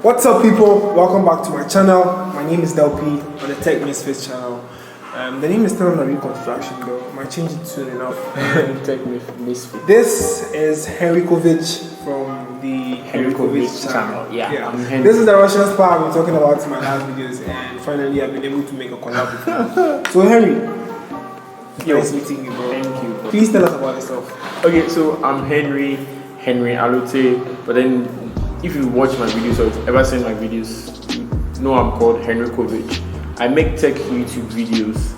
What's up, people? Welcome back to my channel. My name is Delpy on the Tech Misfits channel. The name is still under reconstruction though. I might change it soon enough. Tech Misfits. This is Henrykovich from the Henrykovich channel. Yeah. This is the Russian spy I've been talking about in my last videos, and finally I've been able to make a collab with him. So Henry, nice meeting you, bro. Thank you. Bro. Please tell us about yourself. Okay, so I'm Henry Alote, but then if you watch my videos or if you've ever seen my videos, you know I'm called Henrykovich. I make tech YouTube videos.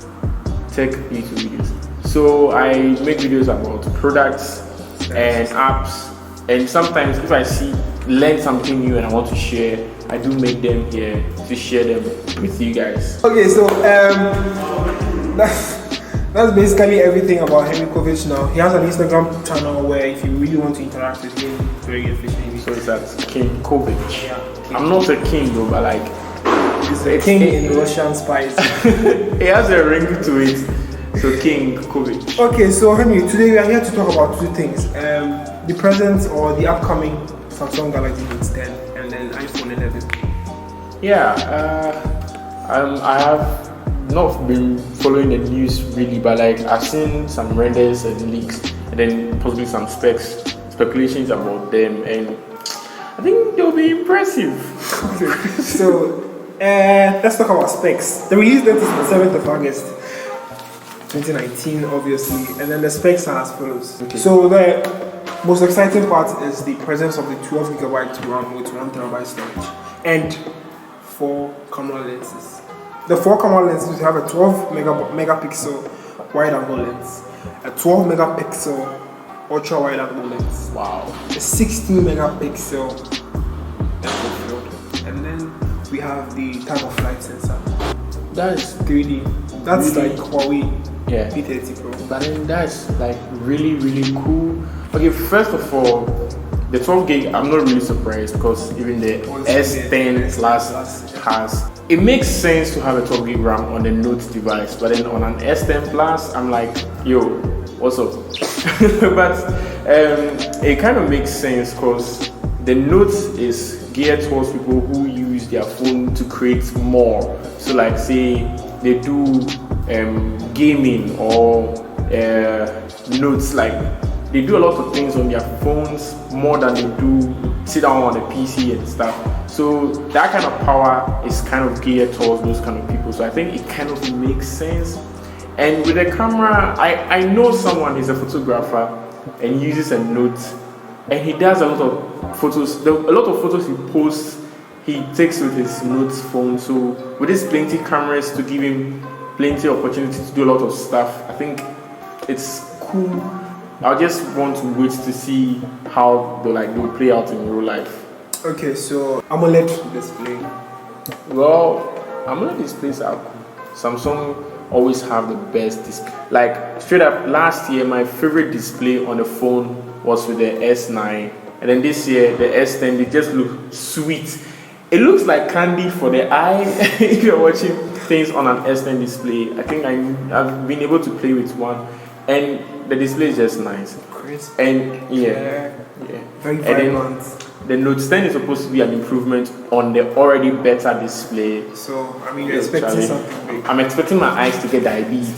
So I make videos about products and apps, and sometimes if I learn something new and I want to share, I do make them here to share them with you guys. Okay, so that's basically everything about Henrykovich now. He has an Instagram channel where if you really want to interact with him very efficiently. So it's at King Kovich. Yeah. I'm not a king though, but like it's a king in Russian spice. It has a ring to it. So King Kovich. Okay, so Henry, today we are here to talk about two things. The present or the upcoming Samsung Galaxy Note 10 and then iPhone 11. Yeah, I have not been following the news really, but like I've seen some renders and leaks and then possibly some speculations about them, and I think they'll be impressive. So let's talk about specs. The release date is the 7th of August 2019, obviously, and then the specs are as follows. Okay. So the most exciting part is the presence of the 12GB RAM with 1TB storage and 4 camera lenses. The 4 camera lenses have a 12 megapixel wide angle lens, a 12 megapixel ultra wide angle lens. Wow. A 16 megapixel depth of field, and then we have the time of flight sensor. That's 3D. That's really, like Huawei P30 Pro. But then that's like really cool. Okay, first of all, the 12 gig, I'm not really surprised because even the S10 Plus has. It makes sense to have a 12 gig RAM on the Note device, but then on an S10 Plus, I'm like, yo, what's up? But it kind of makes sense because the Note is geared towards people who use their phone to create more. So like say they do gaming or notes, like they do a lot of things on their phones more than they do sit down on a PC and stuff. So that kind of power is kind of geared towards those kind of people. So I think it kind of makes sense. And with the camera, I know someone is a photographer and uses a Note, and he does a lot of photos. A lot of photos he posts, he takes with his Note phone. So with these plenty cameras to give him plenty of opportunity to do a lot of stuff, I think it's cool. I just want to wait to see how they'll play out in real life. Okay, so AMOLED display. Well, AMOLED displays are cool. Samsung always have the best display. Like straight up, last year my favorite display on the phone was with the S9, and then this year the S10. They just look sweet. It looks like candy for the eye. If you're watching things on an S10 display, I think I've been able to play with one, and the display is just nice. Crisp. And yeah. Very vibrant. The Note 10 is supposed to be an improvement on the already better display. So, I mean, you're expecting something big. I'm expecting my eyes to get diabetes.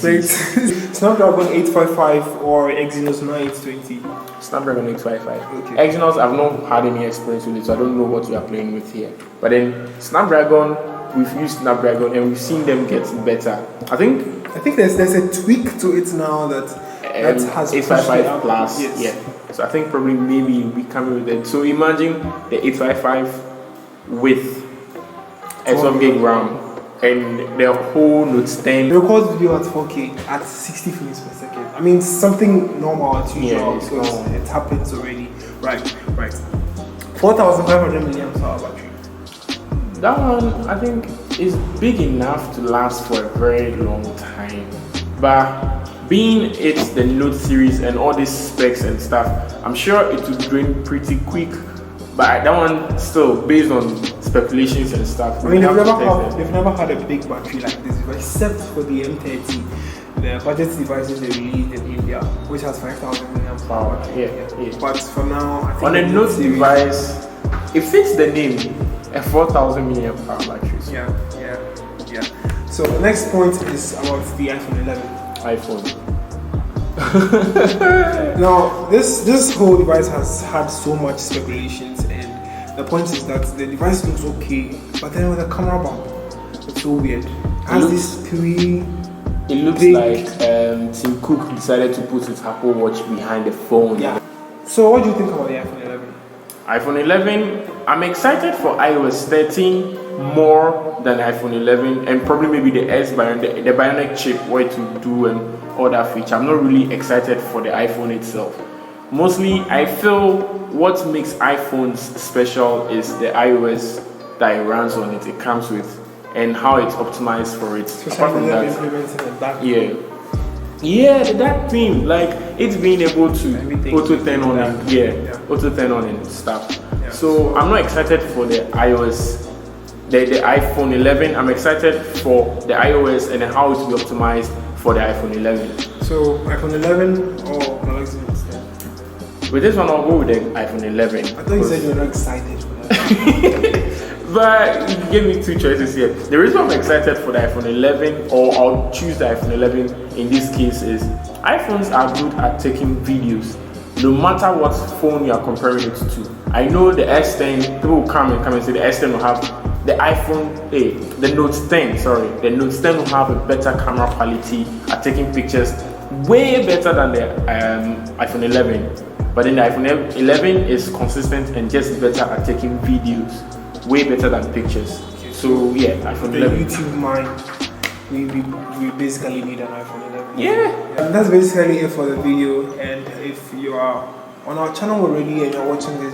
Snapdragon 855 or Exynos 9820? Snapdragon 855. Okay. Exynos, I've not had any experience with it, so I don't know what we are playing with here. But then Snapdragon, we've used Snapdragon and we've seen them get better. I think there's a tweak to it now that has 855 plus. Yes. Yeah. So I think probably maybe we come with it. So imagine the 855 with a 12 gig RAM and the whole Note 10. It records video at 4K at 60 frames per second. I mean, something normal as usual because it happens already. Right. 4,500 milliamp hour battery. That one I think is big enough to last for a very long time. But being it's the Note series and all these specs and stuff, I'm sure it will drain pretty quick. But that one still, based on speculations and stuff. I mean, they've never had a big battery like this, except for the M30, the budget devices they released in India, which has 5,000 milliamp hour. Yeah. But for now, I think on a Note device, it fits the name. a 4,000 milliamp hour battery. So Yeah. So the next point is about the iPhone 11. iPhone. Now, this whole device has had so much speculations, and the point is that the device looks okay, but then with the camera bump, it's so weird. It has this three. It looks like Tim Cook decided to put his Apple Watch behind the phone. Yeah. So what do you think about the iPhone 11? iPhone 11, I'm excited for iOS 13 more than iPhone 11, and probably maybe the the Bionic chip, what to do and all that feature. I'm not really excited for the iPhone itself. Mostly, I feel what makes iPhones special is the iOS that it runs on it comes with, and how it's optimized for it. Apart from that, that theme, like it's being able to auto turn on and auto turn on and stuff. Yeah. So I'm not excited for the iOS, the iPhone 11. I'm excited for the iOS and then how it will be optimized for the iPhone 11. So iPhone 11 or Galaxy Note 10? With this one, I'll go with the iPhone 11. I thought you said you were not excited for that. But you gave me two choices here. The reason I'm excited for the iPhone 11, or I'll choose the iPhone 11 in this case, is iPhones are good at taking videos, no matter what phone you are comparing it to. I know the S10, people will come and say the S10 will have the the Note 10 will have a better camera quality at taking pictures, way better than the iPhone 11. But then the iPhone 11 is consistent and just better at taking videos, way better than pictures. So yeah, iPhone 11. The YouTube mind, we basically need an iPhone 11. Yeah. And that's basically it for the video. And if you are on our channel already and you're watching this,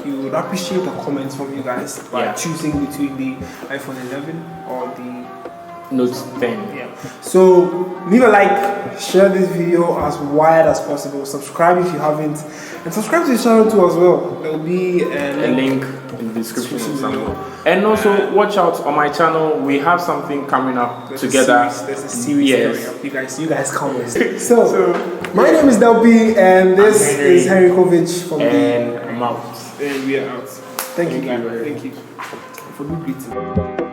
we would appreciate the comments from you guys by choosing between the iPhone 11 or the Note 10. Yeah. So leave a like, share this video as wide as possible, subscribe if you haven't, and subscribe to the channel too as well. There will be a link in the description somewhere. And also watch out on my channel. We have something coming up together. There's a series coming up. You guys comment. So my name is Delby, and this is Henry Kovic from and I'm out. And we are out. Thank you guys. Thank you for the greeting.